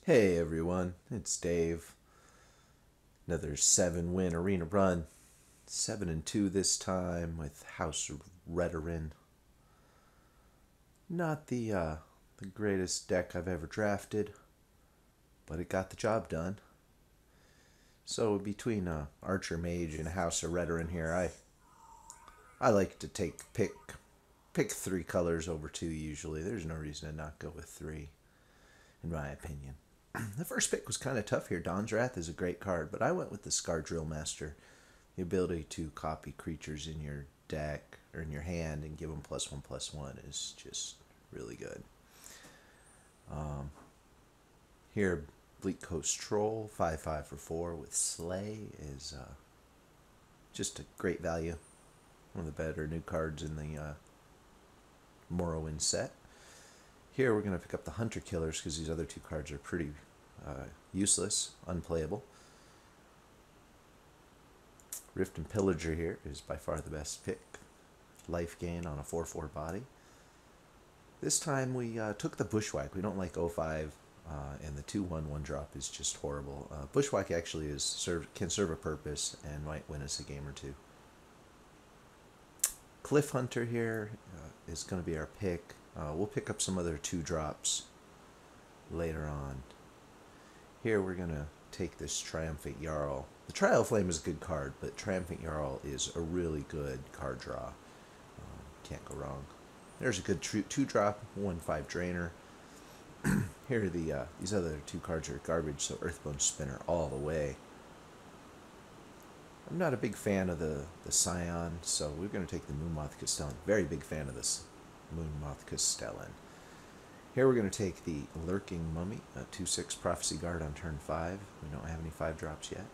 Hey everyone, it's Dave. Another 7-win arena run. 7-2 this time with House Redoran. Not the greatest deck I've ever drafted, but it got the job done. So between Archer Mage and House of Redoran here, I like to pick three colors over two usually. There's no reason to not go with three, in my opinion. The first pick was kind of tough here. Dawn's Wrath is a great card, but I went with the Scar Drill Master. The ability to copy creatures in your deck or in your hand and give them +1/+1 is just really good. Here, Bleak Coast Troll, 5/5 for 4 with Slay is just a great value. One of the better new cards in the Morrowind set. Here we're going to pick up the Hunter Killers because these other two cards are pretty useless, unplayable. Rift and Pillager here is by far the best pick. Life gain on a 4/4 body. This time we took the Bushwhack. We don't like 05, and the 2/1 drop is just horrible. Bushwhack actually can serve a purpose and might win us a game or two. Cliff Hunter here is going to be our pick. We'll pick up some other 2-drops later on. Here we're going to take this Triumphant Jarl. The Trial Flame is a good card, but Triumphant Jarl is a really good card draw. Can't go wrong. There's a good 2-drop, 1/5 Drainer. Here are these other two cards are garbage, so Earthbone Spinner all the way. I'm not a big fan of the Scion, so we're going to take the Moonmoth Castellan. Very big fan of this Moonmoth Castellan. Here we're going to take the Lurking Mummy, a 2/6 Prophecy Guard on turn 5. We don't have any 5-drops yet.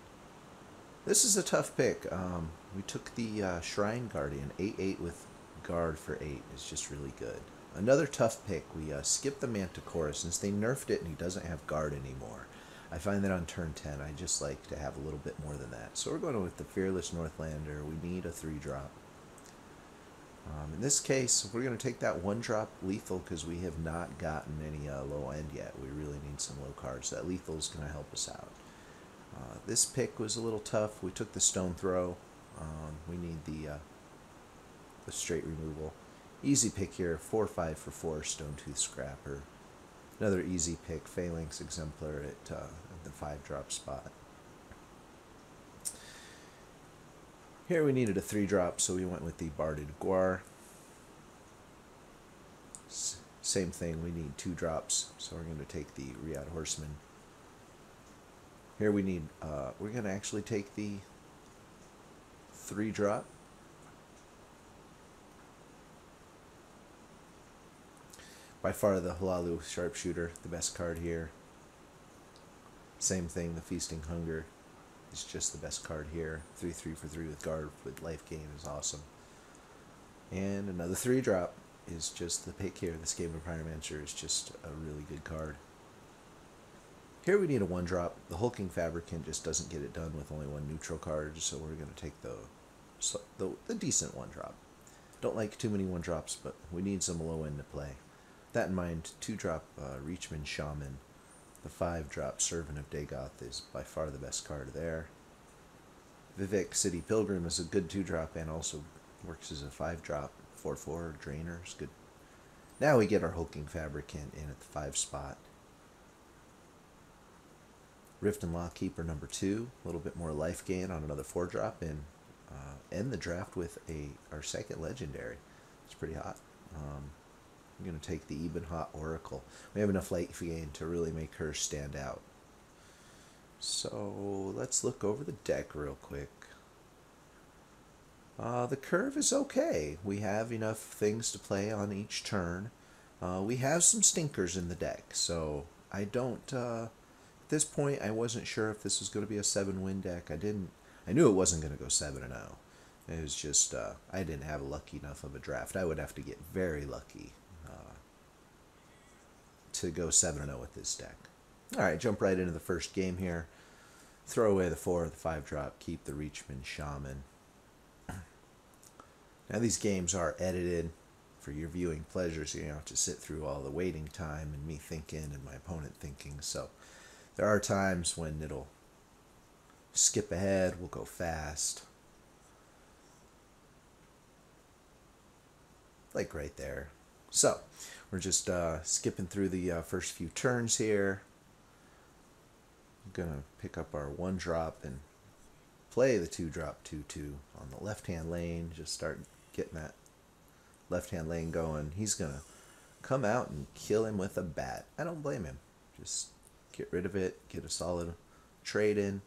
This is a tough pick. We took the Shrine Guardian, 8/8 with Guard for 8 is just really good. Another tough pick, we skipped the Manticore since they nerfed it and he doesn't have Guard anymore. I find that on turn 10, I just like to have a little bit more than that. So we're going with the Fearless Northlander. We need a 3-drop. In this case, we're going to take that 1-drop lethal because we have not gotten any low end yet. We really need some low cards. That lethal is going to help us out. This pick was a little tough. We took the Stone Throw. We need the straight removal. Easy pick here, 4/5 for 4, Stone Tooth Scrapper. Another easy pick, Phalanx Exemplar at the 5-drop spot. Here we needed a 3-drop, so we went with the Barded Guar. Same thing, we need 2-drops, so we're going to take the Riad Horseman. Here we need, we're going to actually take the 3-drop. By far the Halalu Sharpshooter, the best card here. Same thing, the Feasting Hunger is just the best card here. 3/3 for 3 with Guard with life gain is awesome. And another 3-drop is just the pick here. This Game of Pyromancer is just a really good card. Here we need a 1-drop. The Hulking Fabricant just doesn't get it done with only 1 neutral card, so we're going to take the decent 1-drop. Don't like too many 1-drops, but we need some low end to play. That in mind, 2-drop Reachman Shaman. The 5-drop Servant of Dagoth is by far the best card there. Vivek City Pilgrim is a good 2-drop and also works as a 5-drop. 4/4 Drainer is good. Now we get our Hulking Fabricant in at the 5 spot. Rift and Lockkeeper number 2, a little bit more life gain on another 4-drop, and end the draft with our second legendary. It's pretty hot. I'm going to take the Eben Hot Oracle. We have enough life gain to really make her stand out. So let's look over the deck real quick. The curve is okay. We have enough things to play on each turn. We have some stinkers in the deck, so I don't... at this point, I wasn't sure if this was going to be a 7-win deck. I knew it wasn't going to go 7-0. It was just, I didn't have lucky enough of a draft. I would have to get very lucky to go 7-0 with this deck. Alright, jump right into the first game here. Throw away the 4 or the 5-drop. Keep the Reachman Shaman. Now these games are edited for your viewing pleasure, so you don't have to sit through all the waiting time and me thinking and my opponent thinking. So There are times when it'll skip ahead, we'll go fast. Like right there. So, we're just skipping through the first few turns here. I'm going to pick up our 1-drop and play the 2-drop 2-2 on the left-hand lane. Just start getting that left-hand lane going. He's going to come out and kill him with a bat. I don't blame him. Just get rid of it, get a solid trade in.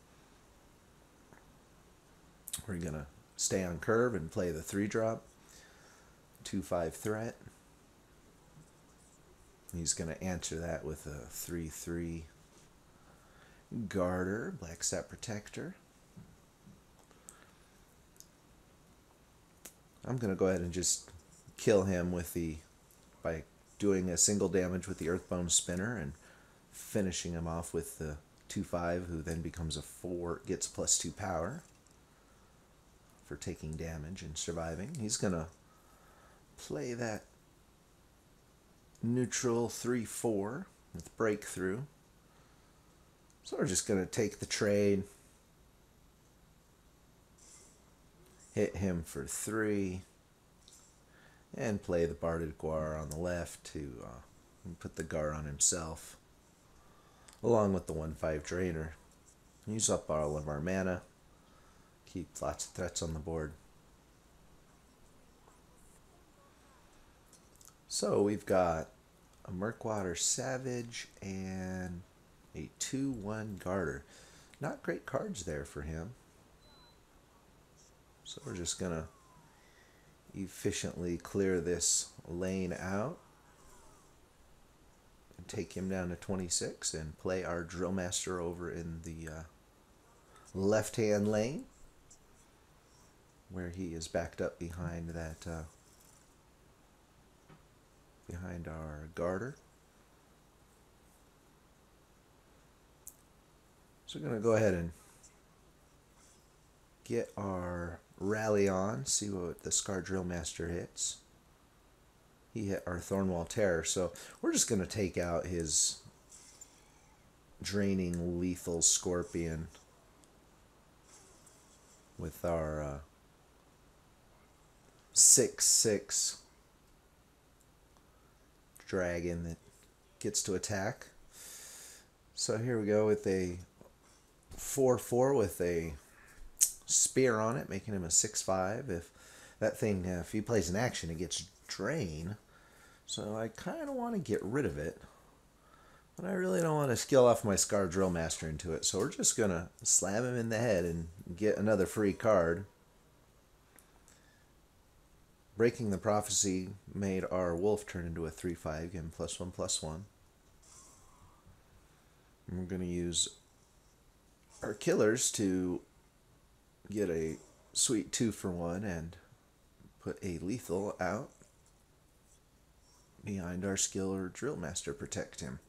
We're going to stay on curve and play the 3-drop, 2-5 threat. He's going to answer that with a 3-3 Garter, Black Sap Protector. I'm going to go ahead and just kill him with by doing a single damage with the Earthbone Spinner and finishing him off with the 2-5, who then becomes a 4, gets +2 power for taking damage and surviving. He's going to play that neutral 3-4 with Breakthrough. So we're just going to take the trade, hit him for 3, and play the Barded Guar on the left to put the Gar on himself, along with the 1-5 Drainer. Use up all of our mana, keep lots of threats on the board. So we've got a Murkwater Savage and a 2-1 Garter. Not great cards there for him. So we're just going to efficiently clear this lane out and take him down to 26 and play our Drill Master over in the left-hand lane, where he is backed up behind that behind our Garter. So we're going to go ahead and get our Rally on, see what the Scar Drill Master hits. He hit our Thornwall Terror, so we're just going to take out his draining lethal Scorpion with our 6/6 dragon that gets to attack. So here we go with a 4/4 with a spear on it, making him a 6/5. If that thing, if he plays an action, it gets drain. So I kind of want to get rid of it, but I really don't want to skill off my Scar Drill Master into it. So we're just going to slam him in the head and get another free card. Breaking the Prophecy made our Wolf turn into a 3/5, give him +1/+1. And we're going to use our killers to get a sweet 2-for-1 and put a lethal out behind our skill or Drill Master, protect him.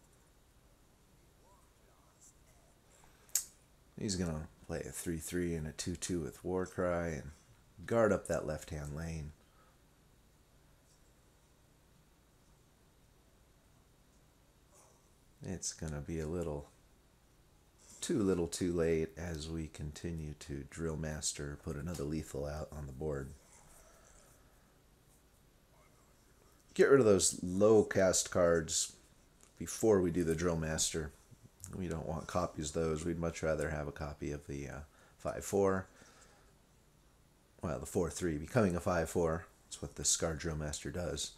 He's going to play a 3/3 and a 2/2 with Warcry and guard up that left-hand lane. It's going to be a little too late as we continue to Drill Master, put another lethal out on the board. Get rid of those low cast cards before we do the Drill Master. We don't want copies of those. We'd much rather have a copy of the 5/4. Well, the 4/3 becoming a 5/4. That's what the Scar Drill Master does.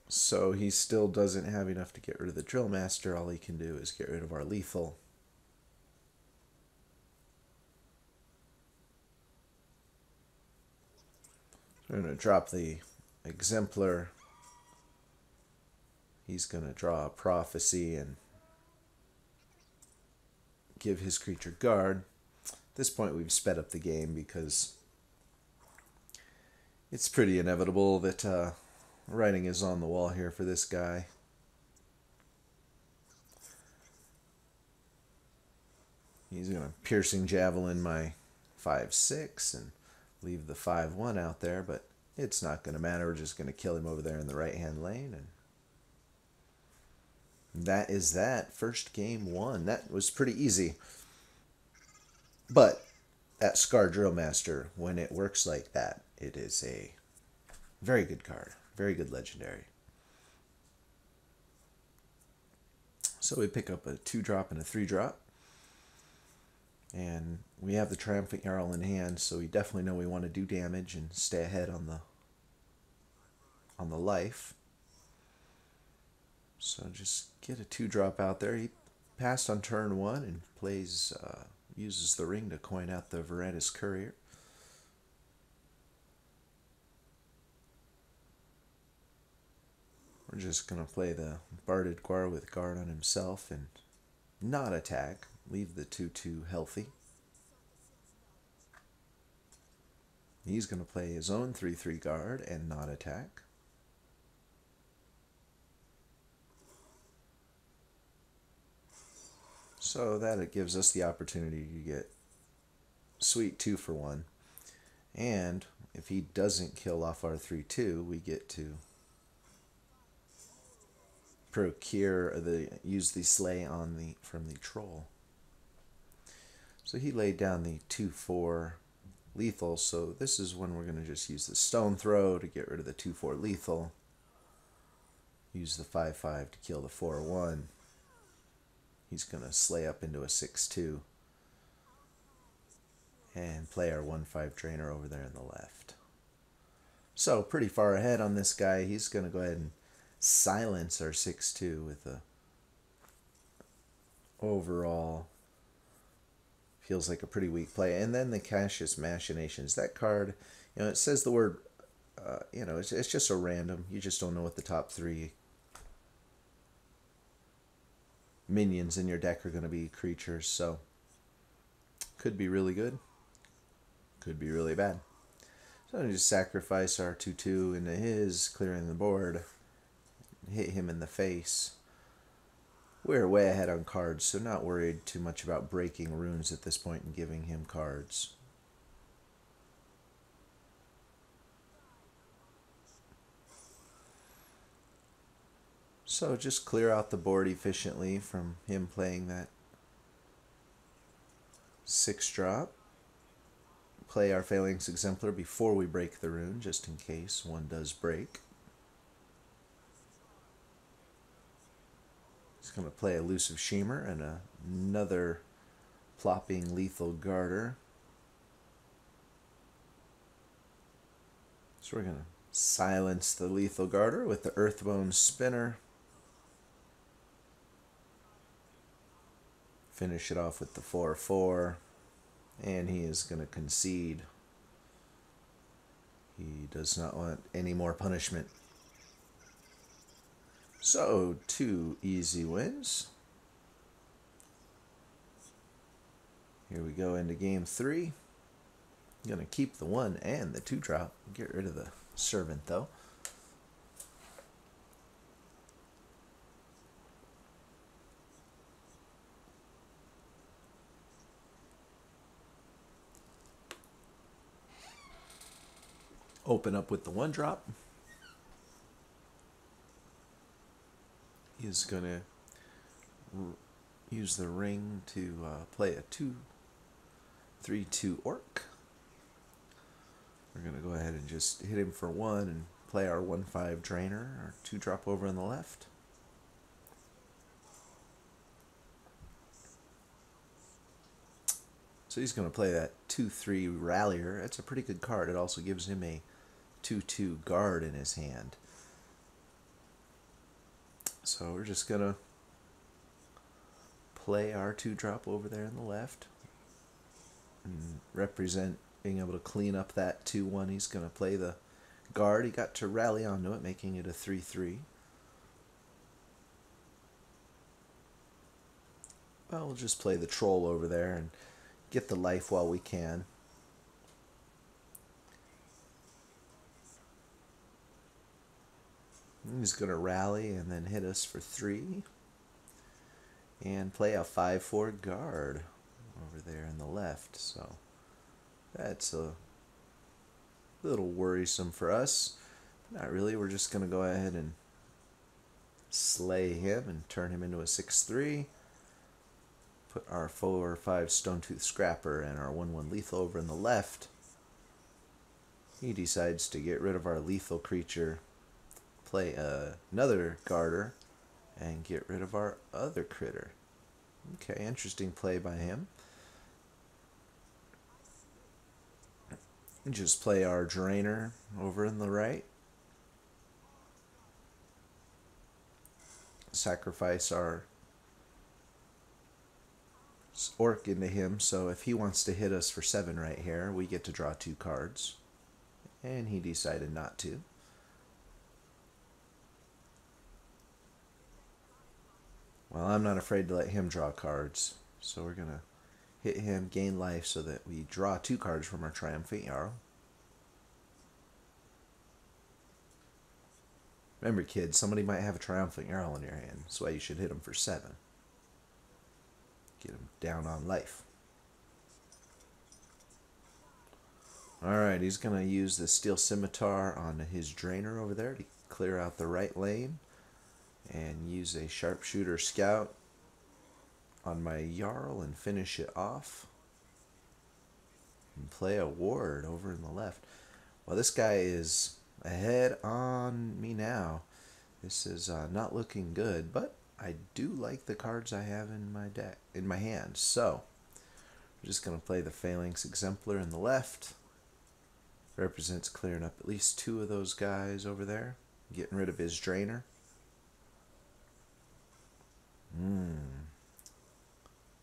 So he still doesn't have enough to get rid of the Drill Master. All he can do is get rid of our lethal. So we're going to drop the Exemplar. He's going to draw a Prophecy and give his creature guard. At this point we've sped up the game because it's pretty inevitable that writing is on the wall here for this guy. He's going to Piercing Javelin my 5/6 and leave the 5/1 out there, but it's not going to matter. We're just going to kill him over there in the right-hand lane. And that is that. First game won. That was pretty easy. But at Scar Drill Master, when it works like that, it is a very good card. Very good legendary. So we pick up a 2-drop and a 3-drop. And we have the Triumphant Jarl in hand, so we definitely know we want to do damage and stay ahead on the life. So just get a 2-drop out there. He passed on turn 1 and plays, uses the ring to coin out the Verantis Courier. We're just going to play the Barded Guar with guard on himself and not attack. Leave the 2/2 healthy. He's going to play his own 3/3 guard and not attack. So that it gives us the opportunity to get sweet 2 for 1. And if he doesn't kill off our 3/2, we get to use the slay on from the troll. So he laid down the 2/4 lethal, so this is when we're going to just use the stone throw to get rid of the 2/4 lethal. Use the 5/5 to kill the 4/1. He's going to slay up into a 6/2 and play our 1/5 drainer over there in the left. So pretty far ahead on this guy. He's going to go ahead and silence our 6/2 with a overall feels like a pretty weak play. And then the Cassius Machinations. That card, it says the word, it's just a random. You just don't know what the top 3 minions in your deck are going to be creatures. So, could be really good. Could be really bad. So, I'm going to just sacrifice our 2/2 into his, clearing the board. Hit him in the face. We're way ahead on cards, so not worried too much about breaking runes at this point and giving him cards. So just clear out the board efficiently from him playing that 6-drop. Play our Phalanx Exemplar before we break the rune, just in case one does break. He's going to play Elusive Shemer and another plopping Lethal Garter. So we're going to silence the Lethal Garter with the Earthbone Spinner. Finish it off with the 4/4. And he is going to concede. He does not want any more punishment. So, 2 easy wins. Here we go into game 3. I'm going to keep the 1 and the 2-drop. Get rid of the servant, though. Open up with the 1-drop. He's going to use the ring to play a 2/3/2 orc. We're going to go ahead and just hit him for 1 and play our 1/5 drainer, our 2-drop over on the left. So he's going to play that 2/3 Rallier. That's a pretty good card. It also gives him a 2/2 guard in his hand. So we're just going to play our 2-drop over there in the left and represent being able to clean up that 2/1. He's going to play the guard. He got to rally onto it, making it a 3/3. Well, we'll just play the troll over there and get the life while we can. He's going to rally and then hit us for 3. And play a 5/4 guard over there in the left. So that's a A little worrisome for us. Not really. We're just going to go ahead and slay him and turn him into a 6/3. Put our 4/5 Stone-Tooth Scrapper and our 1/1 lethal over in the left. He decides to get rid of our lethal creature, play another Garter, and get rid of our other critter. Okay, interesting play by him. Just play our Drainer over in the right. Sacrifice our Orc into him, so if he wants to hit us for 7 right here, we get to draw 2 cards. And he decided not to. Well, I'm not afraid to let him draw cards, so we're going to hit him, gain life, so that we draw 2 cards from our Triumphant Jarl. Remember, kids, somebody might have a Triumphant Jarl in your hand. That's why you should hit him for 7. Get him down on life. Alright, he's going to use the Steel Scimitar on his Drainer over there to clear out the right lane. And use a Sharpshooter Scout on my Jarl and finish it off. And play a Ward over in the left. Well, this guy is ahead on me now. This is not looking good, but I do like the cards I have in my deck, in my hand. So, we're just going to play the Phalanx Exemplar in the left. Represents clearing up at least 2 of those guys over there. Getting rid of his Drainer.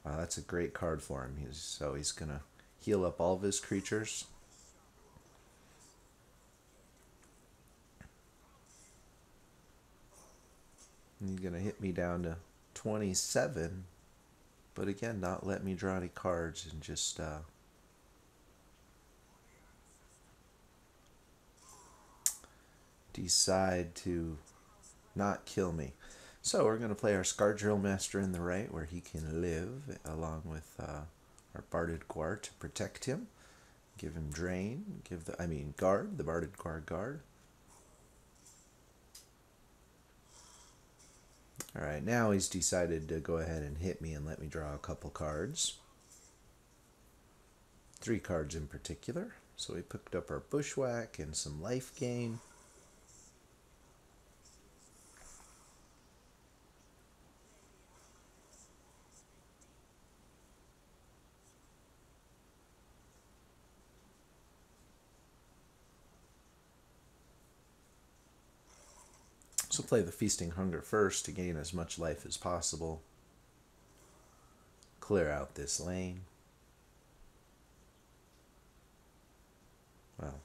Wow, that's a great card for him. He's going to heal up all of his creatures. And he's going to hit me down to 27. But again, not let me draw any cards and just decide to not kill me. So we're going to play our Scar Drill Master in the right, where he can live, along with our Barded Guard to protect him. Give him Drain. Guard. The Barded Guard. Alright, now he's decided to go ahead and hit me and let me draw a couple cards. 3 cards in particular. So we picked up our Bushwhack and some life gain. So play the Feasting Hunger first to gain as much life as possible. Clear out this lane. Well,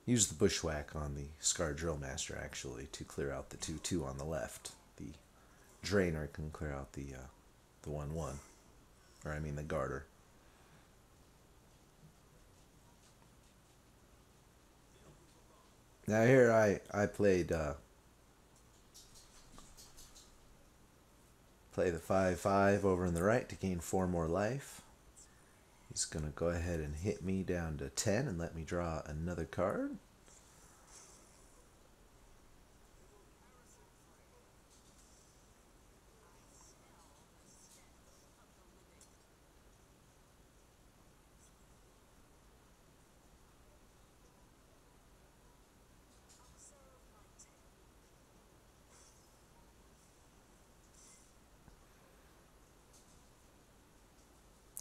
use the Bushwhack on the Scar Drill Master, actually, to clear out the 2/2 on the left. The Drainer can clear out the 1/1. Or, the Garter. Now here I played play the 5/5 over on the right to gain 4 more life. He's going to go ahead and hit me down to 10 and let me draw another card.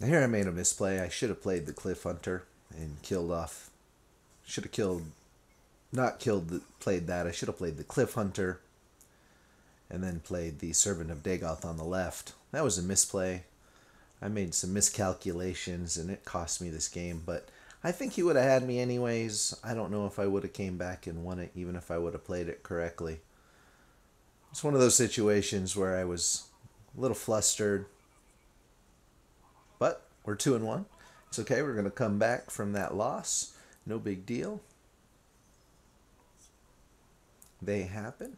Now here I made a misplay. I should have played the Cliff Hunter and killed off. Should have played that. I should have played the Cliff Hunter and then played the Servant of Dagoth on the left. That was a misplay. I made some miscalculations and it cost me this game, but I think he would have had me anyways. I don't know if I would have came back and won it, even if I would have played it correctly. It's one of those situations where I was a little flustered. But we're 2-1. It's okay. We're going to come back from that loss. No big deal. They happen.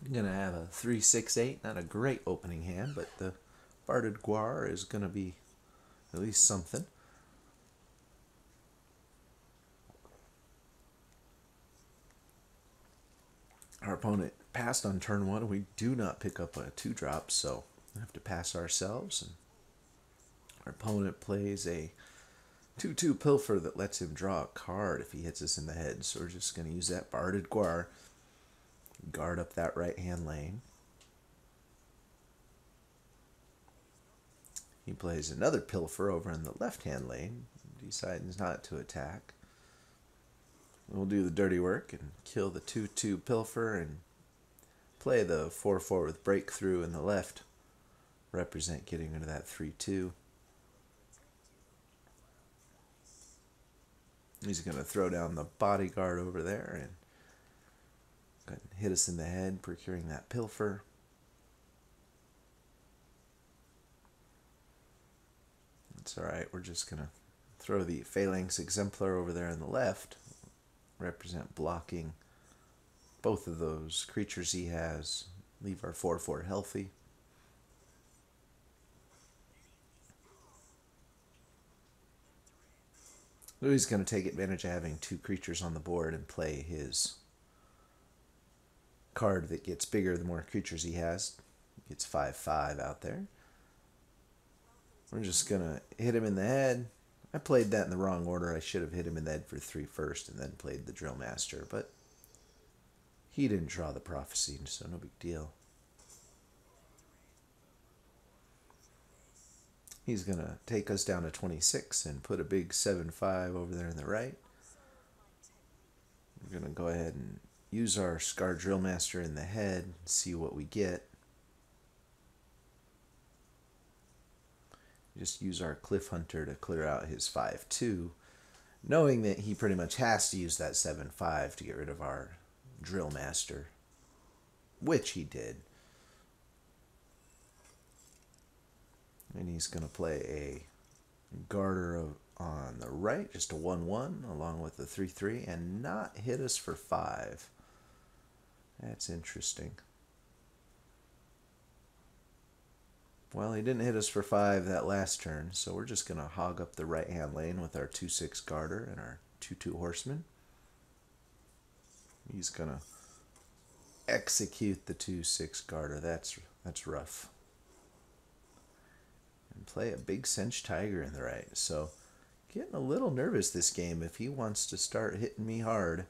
I'm going to have a 3-6-8. Not a great opening hand, but the Barded Guar is going to be at least something. Our opponent passed on turn 1. We do not pick up a 2-drop, so we have to pass ourselves. And our opponent plays a 2-2 Pilfer that lets him draw a card if he hits us in the head. So we're just going to use that Barded Guar, guard up that right-hand lane. He plays another Pilfer over in the left-hand lane, decides not to attack. We'll do the dirty work and kill the 2-2 Pilfer and play the 4-4 with Breakthrough in the left. Represent getting rid of that 3-2. He's going to throw down the Bodyguard over there and hit us in the head, procuring that Pilfer. It's alright, we're just going to throw the Phalanx Exemplar over there on the left. Represent blocking both of those creatures he has. Leave our 4-4 healthy. Louis is going to take advantage of having 2 creatures on the board and play his card that gets bigger the more creatures he has. He gets 5-5 out there. We're just going to hit him in the head. I played that in the wrong order. I should have hit him in the head for 3 first and then played the Drill Master, but he didn't draw the Prophecy, so no big deal. He's going to take us down to 26 and put a big 7-5 over there on the right. We're going to go ahead and use our Scar Drill Master in the head and see what we get. Just use our Cliff Hunter to clear out his 5-2, knowing that he pretty much has to use that 7-5 to get rid of our Drill Master, which he did. And he's going to play a Garter on the right, just a 1-1, along with the 3-3, and not hit us for 5. That's interesting. Well, he didn't hit us for 5 that last turn, so we're just going to hog up the right-hand lane with our 2-6 Garter and our 2-2 Horseman. He's going to execute the 2-6 Garter. That's rough. And play a big Cinch Tiger in the right. So, getting a little nervous this game if he wants to start hitting me hard.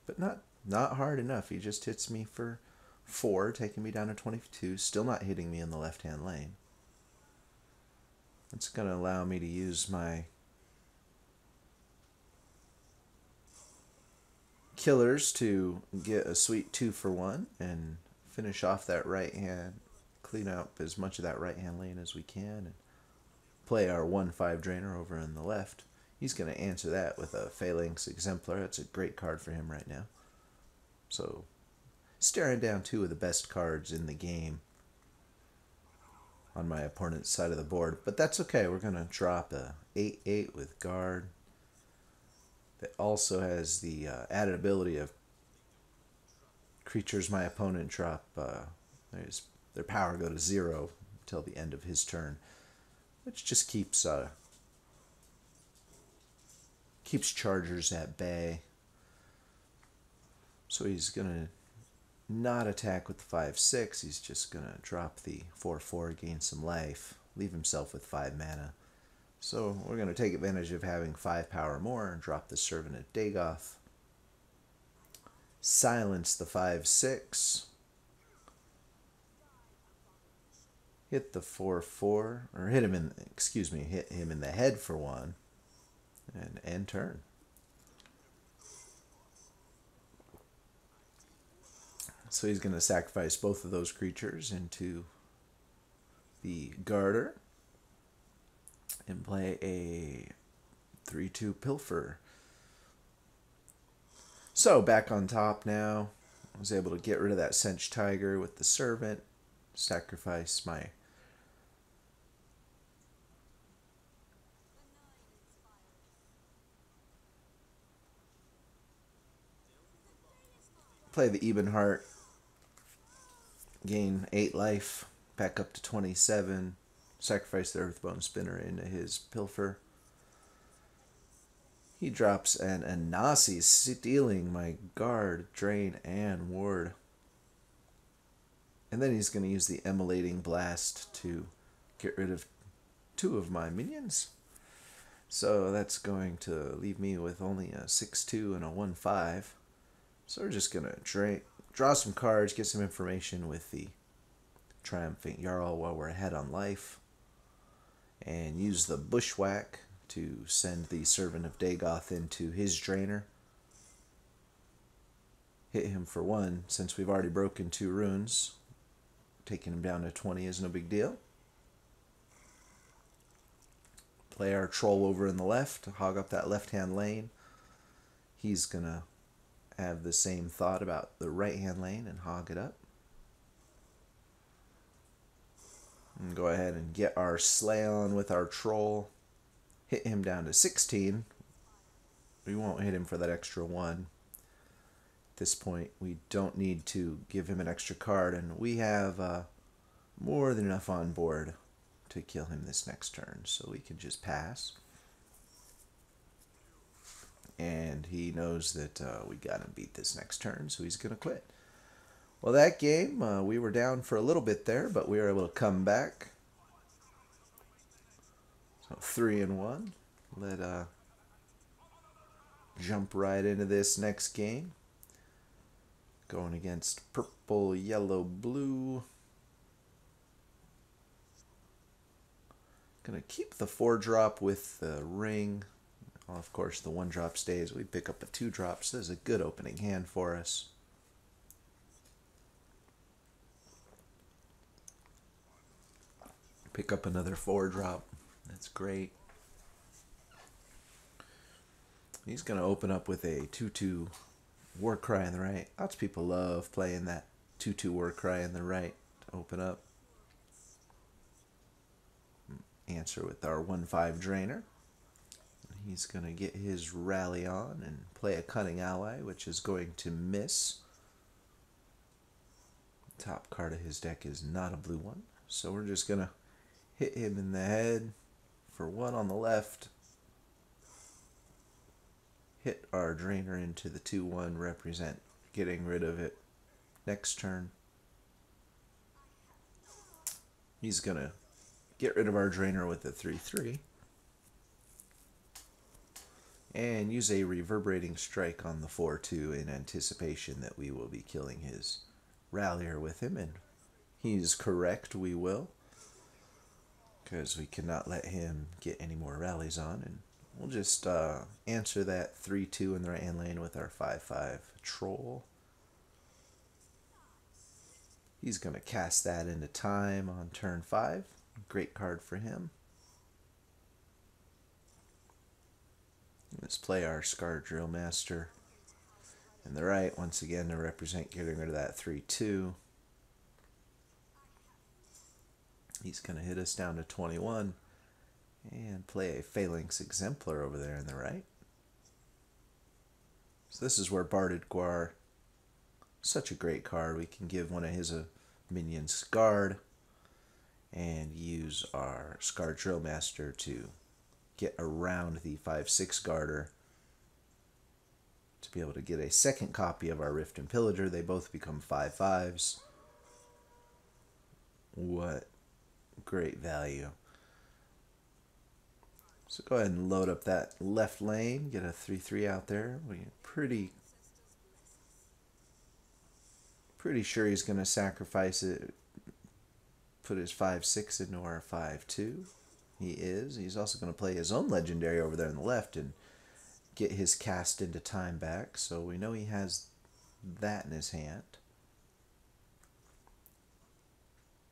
But not hard enough. He just hits me for 4, taking me down to 22, still not hitting me in the left-hand lane. It's going to allow me to use my killers to get a sweet 2-for-1 and finish off that right hand, clean up as much of that right-hand lane as we can, and play our 1-5 Drainer over on the left. He's going to answer that with a Phalanx Exemplar. That's a great card for him right now. So, staring down 2 of the best cards in the game on my opponent's side of the board. But that's okay. We're going to drop a 8-8 with Guard that also has the added ability of creatures my opponent drop, their power go to 0 until the end of his turn, which just keeps Chargers at bay. So he's going to not attack with the 5-6. He's just going to drop the 4-4, gain some life, leave himself with 5 mana. So we're going to take advantage of having 5 power more and drop the Servant of Dagoth. Silence the 5-6. Hit the 4-4, or hit him in the head for 1, and end turn. So he's going to sacrifice both of those creatures into the Garter and play a 3-2 Pilfer. So back on top now. I was able to get rid of that Cinch Tiger with the Servant, sacrifice my Play the even heart. Gain 8 life. Back up to 27. Sacrifice the Earthbone Spinner into his Pilfer. He drops an Anasi, stealing my guard, drain, and ward. And then he's going to use the Emulating Blast to get rid of 2 of my minions. So that's going to leave me with only a 6-2 and a 1-5. So we're just going to draw some cards, get some information with the Triumphant Jarl while we're ahead on life. And use the Bushwhack to send the Servant of Dagoth into his Drainer. Hit him for 1, since we've already broken 2 runes. Taking him down to 20 is no big deal. Play our Troll over in the left, hog up that left-hand lane. He's going to have the same thought about the right-hand lane and hog it up. And go ahead and get our Slay on with our Troll. Hit him down to 16. We won't hit him for that extra 1. At this point, we don't need to give him an extra card, and we have more than enough on board to kill him this next turn, so we can just pass. And he knows that we got him beat this next turn, so he's going to quit. Well, that game, we were down for a little bit there, but we were able to come back. So 3-1. Let jump right into this next game. Going against purple, yellow, blue. Gonna keep the 4-drop with the ring. Well, of course, the 1-drop stays. We pick up a 2-drop, so this is a good opening hand for us. Pick up another 4-drop. That's great. He's going to open up with a 2-2 Warcry on the right. Lots of people love playing that 2-2 Warcry on the right to open up. Answer with our 1-5 Drainer. He's going to get his Rally on and play a Cunning Ally, which is going to miss. Top card of his deck is not a blue one. So we're just going to hit him in the head for 1 on the left. Hit our Drainer into the 2-1, represent getting rid of it next turn. He's going to get rid of our Drainer with the 3-3. And use a Reverberating Strike on the 4-2 in anticipation that we will be killing his Rallier with him. And he's correct, we will. Because we cannot let him get any more rallies on. And we'll just answer that 3-2 in the right-hand lane with our 5-5 Troll. He's going to cast that into time on turn 5. Great card for him. Let's play our Scar Drill Master in the right, once again to represent getting rid of that 3-2. He's going to hit us down to 21 and play a Phalanx Exemplar over there in the right. So this is where Barded Guar, such a great card. We can give one of his minions guard and use our Scar Drill Master to get around the 5-6 Guarder to be able to get a second copy of our Rift and Pillager. They both become 5/5s. What great value. So go ahead and load up that left lane, get a 3-3 out there. We're pretty sure he's going to sacrifice it, put his 5-6 into our 5-2. He is. He's also going to play his own legendary over there on the left and get his cast into time back. So we know he has that in his hand.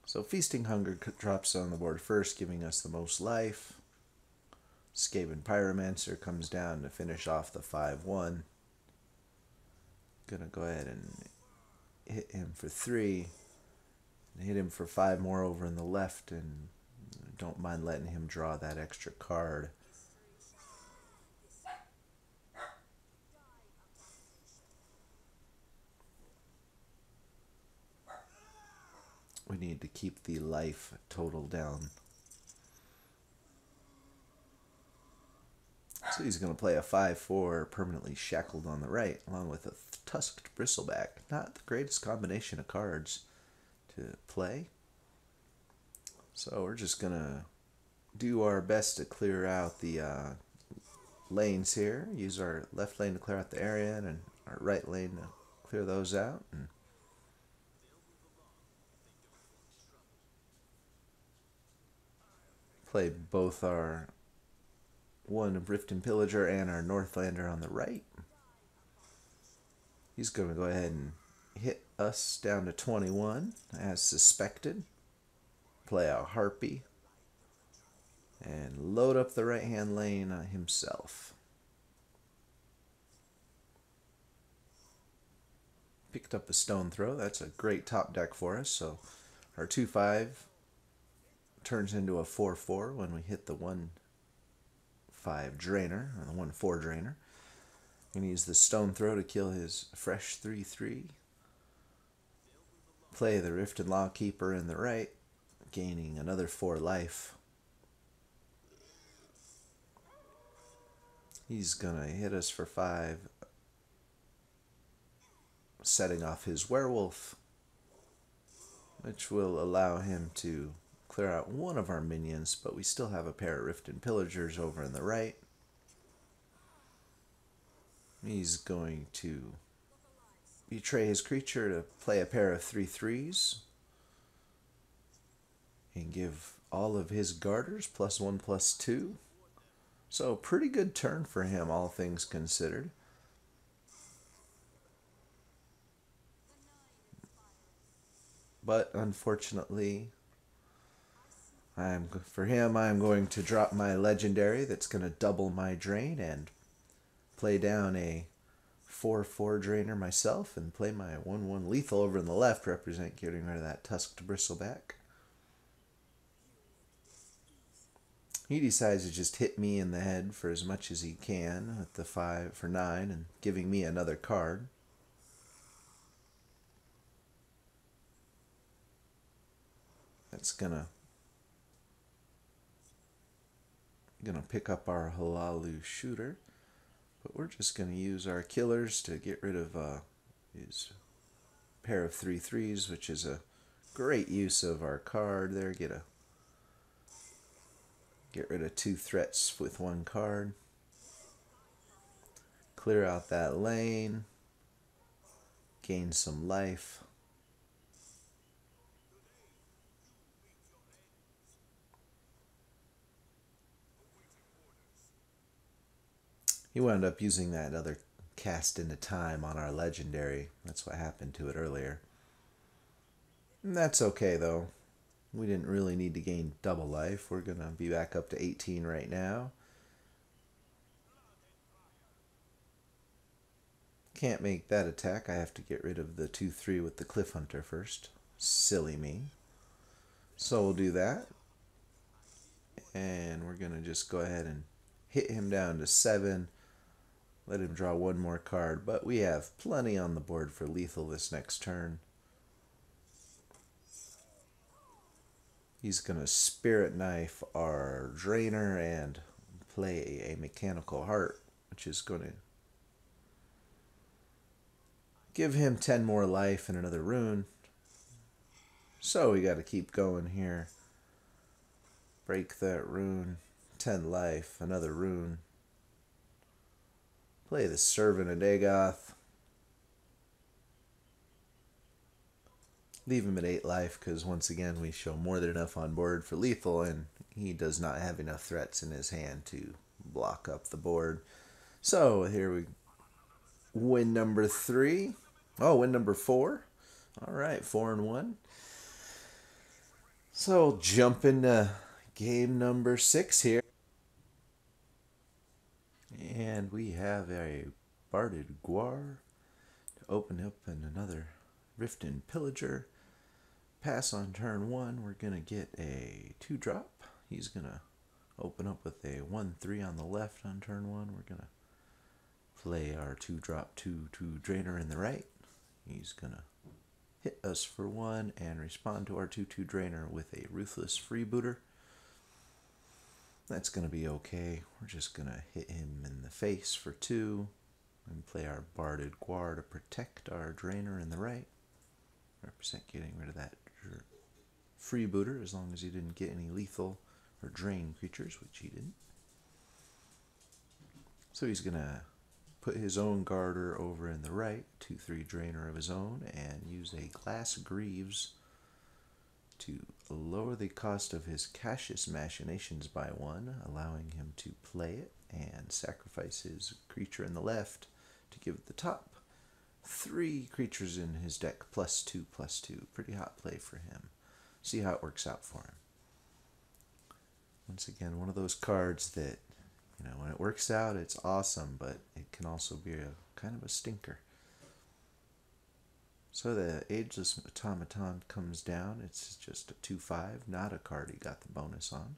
So Feasting Hunger drops on the board first, giving us the most life. Skaven Pyromancer comes down to finish off the 5-1. Gonna go ahead and hit him for 3. And hit him for 5 more over in the left, and don't mind letting him draw that extra card. We need to keep the life total down. So he's going to play a 5/4 permanently shackled on the right, along with a tusked bristleback. Not the greatest combination of cards to play. So we're just going to do our best to clear out the lanes here. Use our left lane to clear out the area and our right lane to clear those out. And play both our one Rift and Pillager and our Northlander on the right. He's going to go ahead and hit us down to 21 as suspected. Play a Harpy and load up the right hand lane himself. Picked up a Stone Throw. That's a great top deck for us. So our 2/5 turns into a 4/4 when we hit the 1/5 drainer, or the 1/4 drainer. We're going to use the Stone Throw to kill his fresh 3/3. Play the Rift and Lawkeeper in the right, gaining another 4 life. He's going to hit us for 5, setting off his Werewolf, which will allow him to clear out one of our minions, but we still have a pair of Rift and Pillagers over in the right. He's going to betray his creature to play a pair of 3/3s and give all of his garters +1/+2. So pretty good turn for him, all things considered. But unfortunately, for him, I'm going to drop my legendary that's going to double my drain and play down a 4/4 drainer myself and play my 1/1 lethal over in the left, represent getting rid of that tusked bristleback. He decides to just hit me in the head for as much as he can at the 5 for 9 and giving me another card. That's gonna pick up our Halalu shooter, but we're just gonna use our killers to get rid of his pair of 3/3s, which is a great use of our card there. Get rid of 2 threats with 1 card. Clear out that lane. Gain some life. He wound up using that other cast into time on our legendary. That's what happened to it earlier. And that's okay though. We didn't really need to gain double life. We're going to be back up to 18 right now. Can't make that attack. I have to get rid of the 2/3 with the Cliff Hunter first. Silly me. So we'll do that. And we're going to just go ahead and hit him down to 7. Let him draw 1 more card. But we have plenty on the board for lethal this next turn. He's going to Spirit Knife our Drainer and play a Mechanical Heart, which is going to give him 10 more life and another rune. So we got to keep going here. Break that rune. 10 life, another rune. Play the Servant of Dagoth. Leave him at 8 life because once again we show more than enough on board for lethal and he does not have enough threats in his hand to block up the board. So here we win number 3. Oh, win number 4. Alright, 4-1. So jump into game number 6 here. And we have a Barded Guar to open up in another Rift and Pillager. Pass on turn 1. We're going to get a 2-drop. He's going to open up with a 1/3 on the left on turn 1. We're going to play our 2-drop 2/2 Drainer in the right. He's going to hit us for 1, and respond to our 2/2 drainer with a Ruthless Freebooter. That's going to be okay. We're just going to hit him in the face for 2 and play our Barded Guar to protect our drainer in the right. Represent getting rid of that freebooter as long as he didn't get any lethal or drain creatures, which he didn't. So he's going to put his own Garter over in the right, 2/3 drainer of his own, and use a Glass Greaves to lower the cost of his Cassius Machinations by 1, allowing him to play it and sacrifice his creature in the left to give it the top 3 creatures in his deck +2/+2. Pretty hot play for him. See how it works out for him. Once again, one of those cards that, when it works out, it's awesome, but it can also be a kind of a stinker. So the Ageless Automaton comes down. It's just a 2/5, not a card he got the bonus on.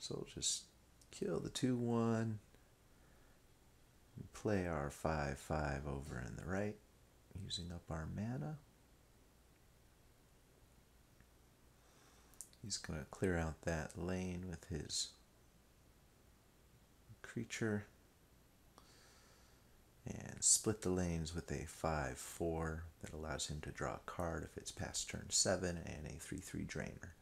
So we'll just kill the 2/1 and play our 5/5 over in the right, using up our mana. He's going to clear out that lane with his creature and split the lanes with a 5/4 that allows him to draw a card if it's past turn 7 and a 3/3 drainer.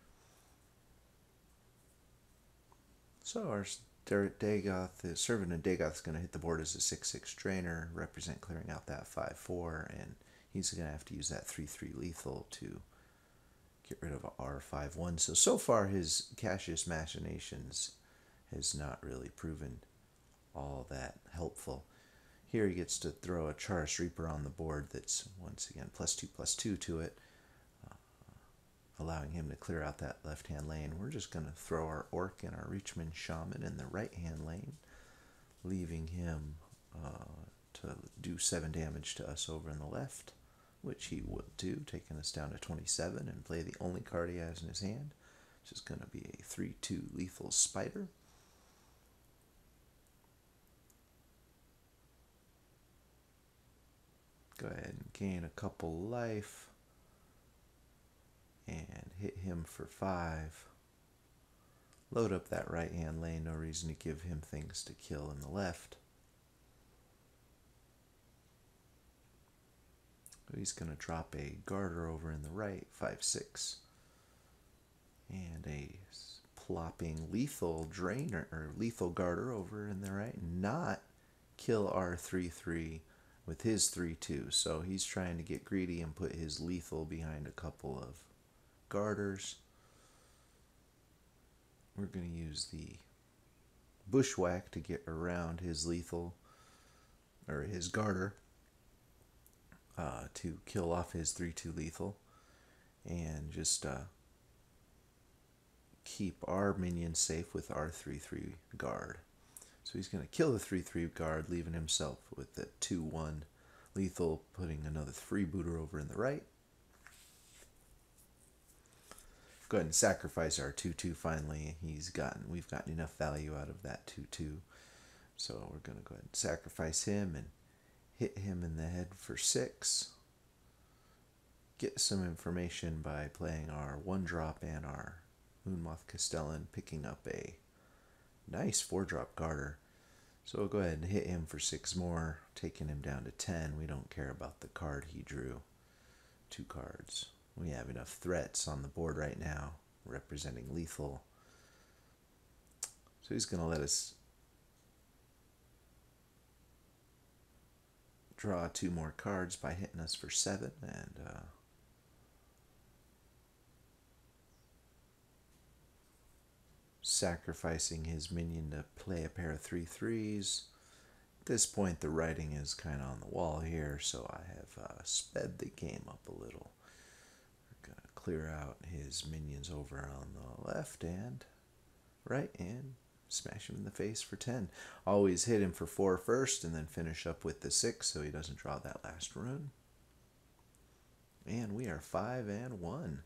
So our Dagoth, the Servant of Dagoth, is going to hit the board as a 6/6 drainer, represent clearing out that 5/4, and he's going to have to use that 3/3 lethal to get rid of R5/1. So far his Cassius Machinations has not really proven all that helpful. Here he gets to throw a Charis Reaper on the board that's, once again, +2/+2 to it, allowing him to clear out that left-hand lane. We're just going to throw our Orc and our Reachman Shaman in the right-hand lane, leaving him to do 7 damage to us over in the left, which he would do, taking us down to 27, and play the only card he has in his hand, which is going to be a 3/2 Lethal Spider. Go ahead and gain a couple life and hit him for 5. Load up that right hand lane, no reason to give him things to kill in the left. He's going to drop a Garter over in the right, 5/6, and a plopping lethal drainer or lethal Garter over in the right, not kill our 3/3 with his 3/2. So he's trying to get greedy and put his lethal behind a couple of Garters. We're going to use the Bushwhack to get around his lethal, or his Garter, to kill off his 3/2 lethal, and just keep our minions safe with our 3/3 guard. So he's going to kill the 3/3 guard, leaving himself with the 2/1 lethal, putting another freebooter over in the right. Go ahead and sacrifice our 2/2 finally. We've gotten enough value out of that 2/2. So we're going to go ahead and sacrifice him and hit him in the head for 6. Get some information by playing our 1-drop and our Moonmoth Castellan, picking up a nice 4-drop Garter. So we'll go ahead and hit him for 6 more, taking him down to 10. We don't care about the card he drew. 2 cards. We have enough threats on the board right now, representing lethal. So he's going to let us draw 2 more cards by hitting us for 7, and sacrificing his minion to play a pair of 3/3s. At this point, the writing is kind of on the wall here, so I have sped the game up a little. We're going to clear out his minions over on the left and right and smash him in the face for 10. Always hit him for 4 first and then finish up with the 6 so he doesn't draw that last rune. And we are 5-1.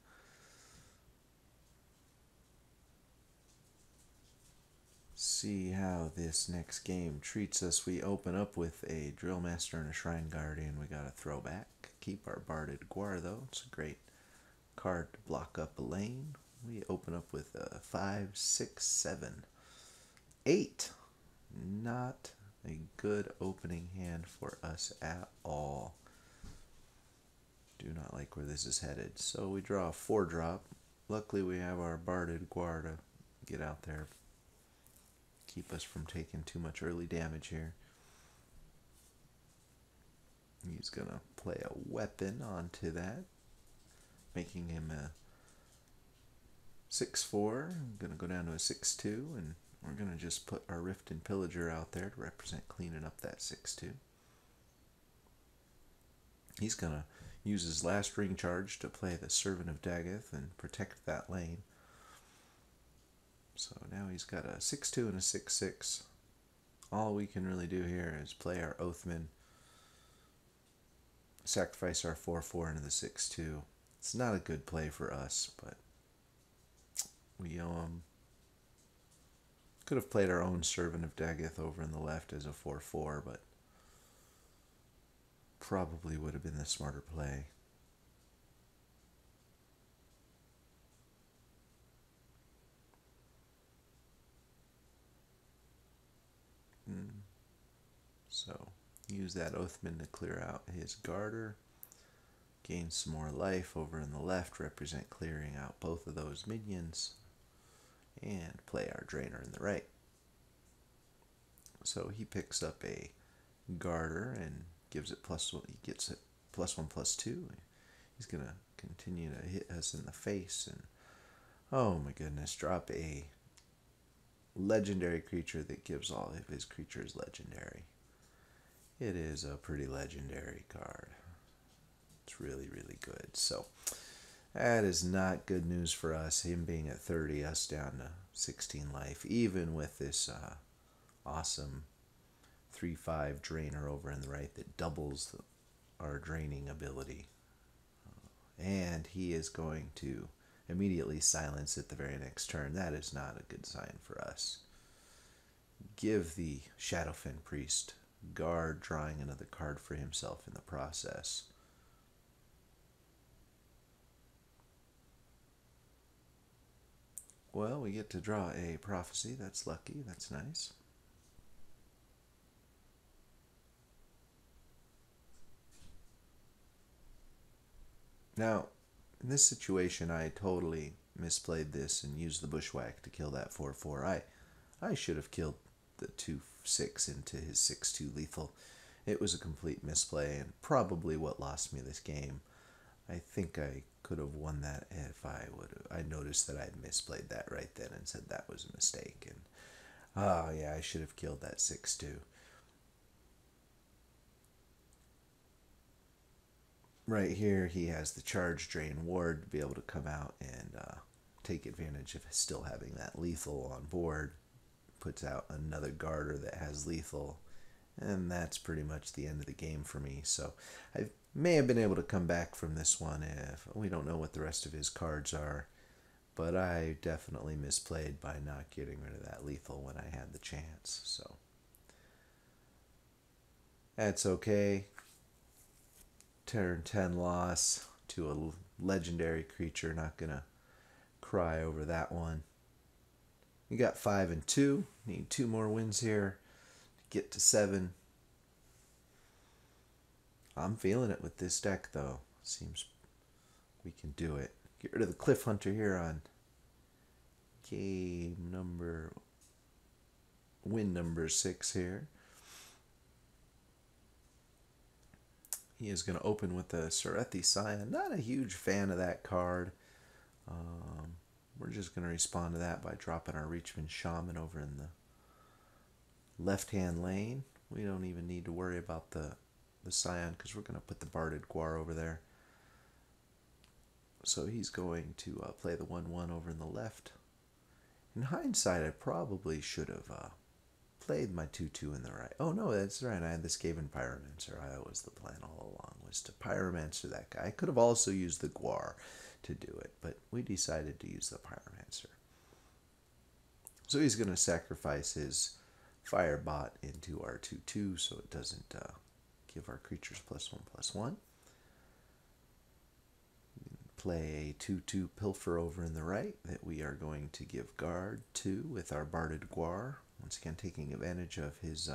See how this next game treats us. We open up with a Drill Master and a Shrine Guardian. We got a throwback. keep our Barded Guar, though. It's a great card to block up a lane. We open up with a 5, 6, 7, 8. Not a good opening hand for us at all. Do not like where this is headed. So we draw a 4-drop. Luckily we have our Barded Guar to get out there. Keep us from taking too much early damage here. He's going to play a weapon onto that, making him a 6-4. I'm going to go down to a 6-2, and we're going to just put our Rift and Pillager out there to represent cleaning up that 6-2. He's going to use his last ring charge to play the Servant of Dagoth and protect that lane. So now he's got a 6-2 and a 6-6. All we can really do here is play our Oathman, sacrifice our 4-4 into the 6-2. It's not a good play for us, but we could have played our own Servant of Dagoth over in the left as a 4-4, but probably would have been the smarter play. So use that Oathman to clear out his Garter. Gain some more life over in the left, represent clearing out both of those minions. And play our Drainer in the right. So he picks up a Garter and gives it +1. He gets it +1/+2. He's going to continue to hit us in the face. And oh my goodness, drop a legendary creature that gives all of his creatures legendary. It is a pretty legendary card. It's really, really good. So that is not good news for us. Him being at 30, us down to 16 life, even with this awesome 3/5 Drainer over in the right that doubles our draining ability. And he is going to immediately silence it the very next turn. That is not a good sign for us. Give the Shadowfen Priest guard, drawing another card for himself in the process. Well, we get to draw a Prophecy. That's lucky. That's nice. Now, in this situation, I totally misplayed this and used the Bushwhack to kill that 4/4. I should have killed the 2/6 into his 6/2 lethal. It was a complete misplay and probably what lost me this game. I think I could have won that if I would have. I noticed that I had misplayed that right then and said that was a mistake. And oh yeah, I should have killed that 6/2. Right here, he has the Charge Drain Ward to be able to come out and take advantage of still having that lethal on board. Puts out another Garter that has lethal, and that's pretty much the end of the game for me. So I may have been able to come back from this one if we don't know what the rest of his cards are, but I definitely misplayed by not getting rid of that lethal when I had the chance. So that's okay. Turn 10 loss to a legendary creature. Not gonna cry over that one. We got 5 and 2. Need 2 more wins here to get to 7. I'm feeling it with this deck, though. Seems we can do it. Get rid of the Cliff Hunter here on win number 6 here. He is going to open with the Sarethi Scion. Not a huge fan of that card. We're just going to respond to that by dropping our Reachman Shaman over in the left-hand lane. We don't even need to worry about the Scion because we're going to put the Barded Guar over there. So he's going to play the 1/1 over in the left. In hindsight, I probably should have played my 2/2 in the right. Oh no, that's right. I had the Skaven Pyromancer. That was the plan all along, was to Pyromancer that guy. I could have also used the Guar to do it, but we decided to use the Pyromancer. So he's going to sacrifice his Firebot into our 2/2 so it doesn't give our creatures +1/+1. play a 2/2 pilfer over in the right that we are going to give guard to with our Barded Guar. Once again, taking advantage of his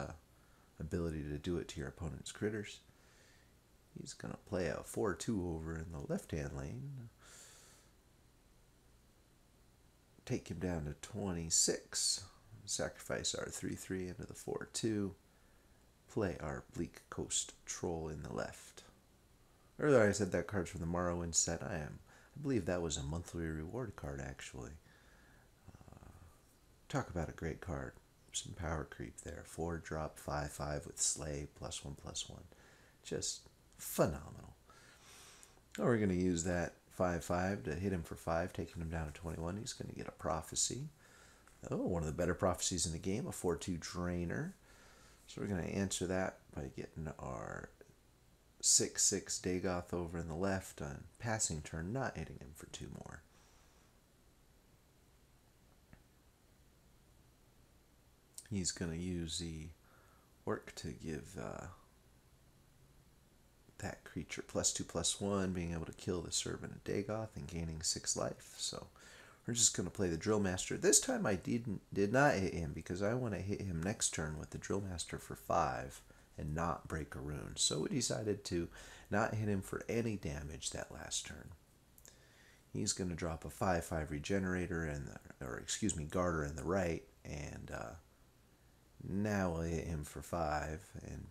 ability to do it to your opponent's critters. He's going to play a 4/2 over in the left-hand lane. Take him down to 26. Sacrifice our 3/3 into the 4/2. Play our Bleak Coast Troll in the left. Earlier I said that card's from the Morrowind set. I believe that was a monthly reward card, actually. Talk about a great card. Some power creep there. 4-drop, 5/5 with Slay, +1/+1. Just phenomenal. Now we're going to use that 5/5 to hit him for 5, taking him down to 21. He's going to get a Prophecy. Oh, one of the better prophecies in the game, a 4/2 Drainer. So we're going to answer that by getting our 6/6 Dagoth over in the left on passing turn, not hitting him for 2 more. He's going to use the Orc to give that creature +2/+1, being able to kill the Servant of Dagoth and gaining 6 life. So we're just going to play the Drill Master. This time I did not hit him because I want to hit him next turn with the Drill Master for 5 and not break a rune. So we decided to not hit him for any damage that last turn. He's going to drop a 5/5 Regenerator Garter in the right, and now we'll hit him for 5 and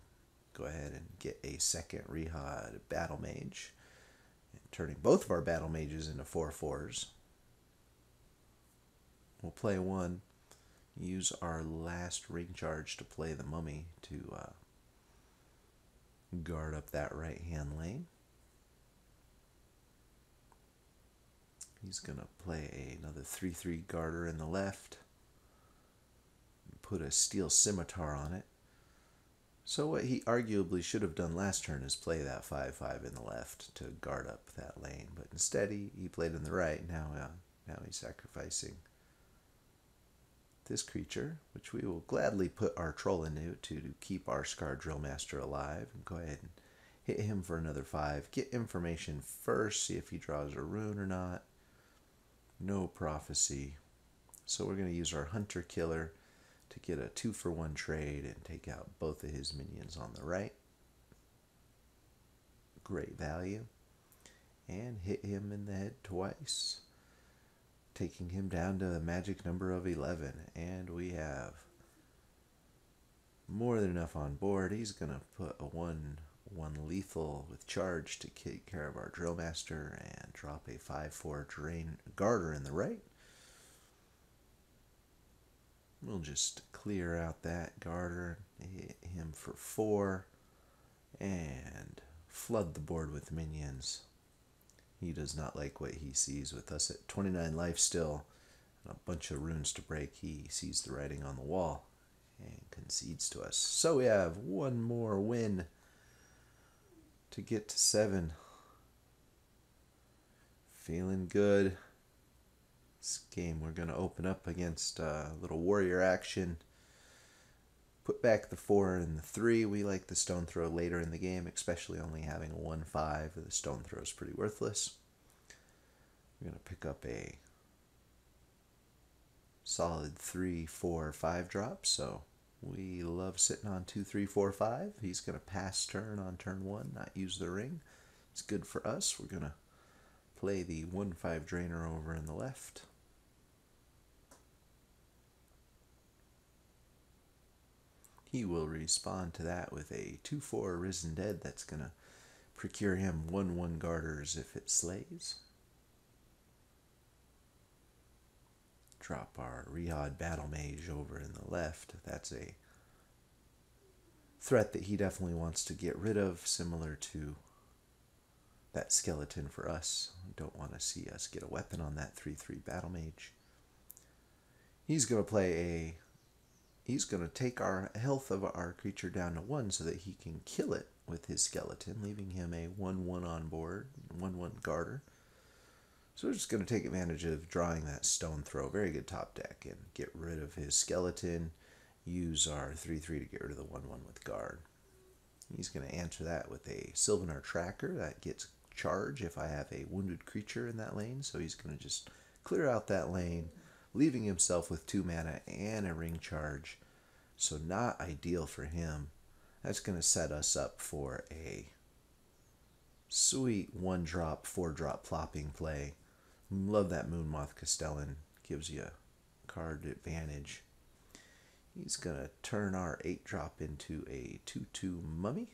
go ahead and get a second Rehad Battle Mage, turning both of our Battle Mages into 4/4s. We'll play one, use our last Ring Charge to play the Mummy to guard up that right-hand lane. He's going to play another 3/3 Garter in the left, put a Steel Scimitar on it. So what he arguably should have done last turn is play that 5/5 in the left to guard up that lane, but instead he played in the right. Now he's sacrificing this creature, which we will gladly put our troll into to keep our Scarred Drill Master alive, and go ahead and hit him for another 5. Get information first, see if he draws a rune or not. No prophecy. So we're going to use our Hunter Killer to get a 2-for-1 trade and take out both of his minions on the right. Great value. And hit him in the head twice, taking him down to a magic number of 11. And we have more than enough on board. He's going to put a 1/1 lethal with charge to take care of our Drill Master and drop a 5/4 Garter in the right. We'll just clear out that Garter, hit him for 4, and flood the board with minions. He does not like what he sees. With us at 29 life still, and a bunch of runes to break, he sees the writing on the wall and concedes to us. So we have one more win to get to 7. Feeling good. This game we're going to open up against a little warrior action. Put back the 4 and the 3. We like the Stone Throw later in the game, especially only having a 1/5. The Stone Throw is pretty worthless. We're going to pick up a solid 3, 4, 5 drop. So we love sitting on 2, 3, 4, 5. He's going to pass turn on turn 1, not use the ring. It's good for us. We're going to play the 1/5 Drainer over in the left. He will respond to that with a 2/4 Risen Dead that's going to procure him 1/1 Garters if it slays. Drop our Rehad Battle Mage over in the left. That's a threat that he definitely wants to get rid of, similar to that skeleton for us. Don't want to see us get a weapon on that 3/3 Battle Mage. He's going to take our health of our creature down to 1 so that he can kill it with his skeleton, leaving him a 1/1 on board, 1/1 Garter. So we're just going to take advantage of drawing that Stone Throw, very good top deck, and get rid of his skeleton, use our 3/3 to get rid of the 1/1 with guard. He's going to answer that with a Sylvanar Tracker that gets charge if I have a wounded creature in that lane. So he's going to just clear out that lane, leaving himself with 2 mana and a ring charge. So not ideal for him. That's going to set us up for a sweet 1-drop, 4-drop plopping play. Love that Moonmoth Castellan. Gives you card advantage. He's going to turn our 8-drop into a 2/2 Mummy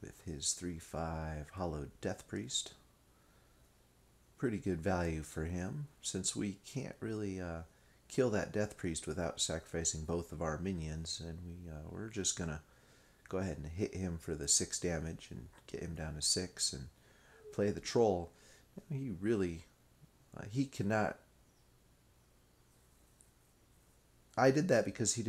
with his 3/5 Hallowed Death Priest. Pretty good value for him, since we can't really kill that Death Priest without sacrificing both of our minions, and we're just going to go ahead and hit him for the 6 damage and get him down to 6 and play the Troll. He really, he cannot... I did that because he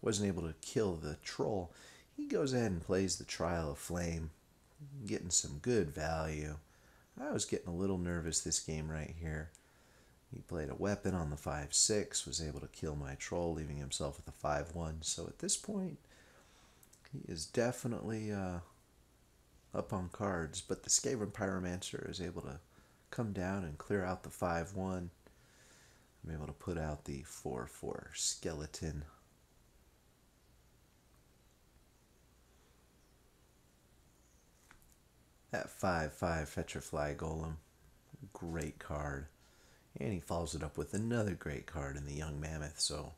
wasn't able to kill the Troll. He goes ahead and plays the Trial of Flame, getting some good value. I was getting a little nervous this game right here. He played a weapon on the 5/6, was able to kill my Troll, leaving himself with a 5/1. So at this point, he is definitely up on cards. But the Skaven Pyromancer is able to come down and clear out the 5/1. I'm able to put out the 4/4 Skeleton. That 5/5 Petrify Golem, great card. And he follows it up with another great card in the Young Mammoth. So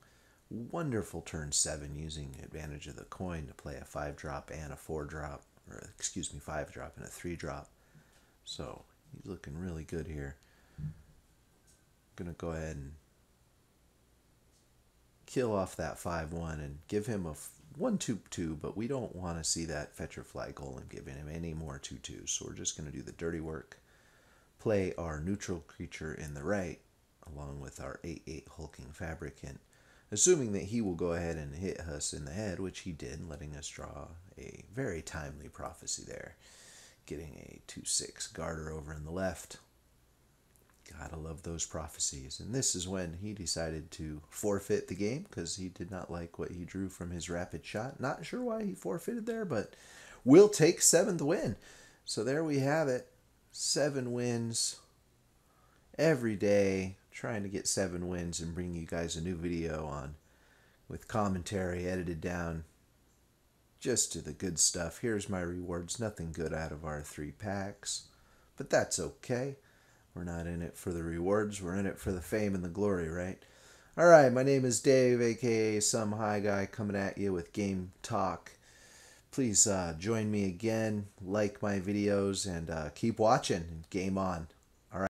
wonderful turn 7 using advantage of the coin to play a 5-drop and a 4-drop, or excuse me, 5-drop and a 3-drop. So he's looking really good here. Gonna go ahead and kill off that 5/1 and give him a 1/2/2, but we don't want to see that Petrify Golem giving him any more 2/2s. So we're just going to do the dirty work, play our neutral creature in the right, along with our 8/8 Hulking Fabricant, assuming that he will go ahead and hit us in the head, which he did, letting us draw a very timely prophecy there, getting a 2/6 Garter over in the left. Gotta love those prophecies. And this is when he decided to forfeit the game because he did not like what he drew from his rapid shot. Not sure why he forfeited there, but we'll take 7th win. So there we have it. 7 wins every day. Trying to get 7 wins and bring you guys a new video on with commentary edited down just to the good stuff. Here's my rewards. Nothing good out of our 3 packs, but that's okay. We're not in it for the rewards. We're in it for the fame and the glory, right? All right, my name is Dave, a.k.a. Some High Guy, coming at you with Game Talk. Please join me again, like my videos, and keep watching. Game on.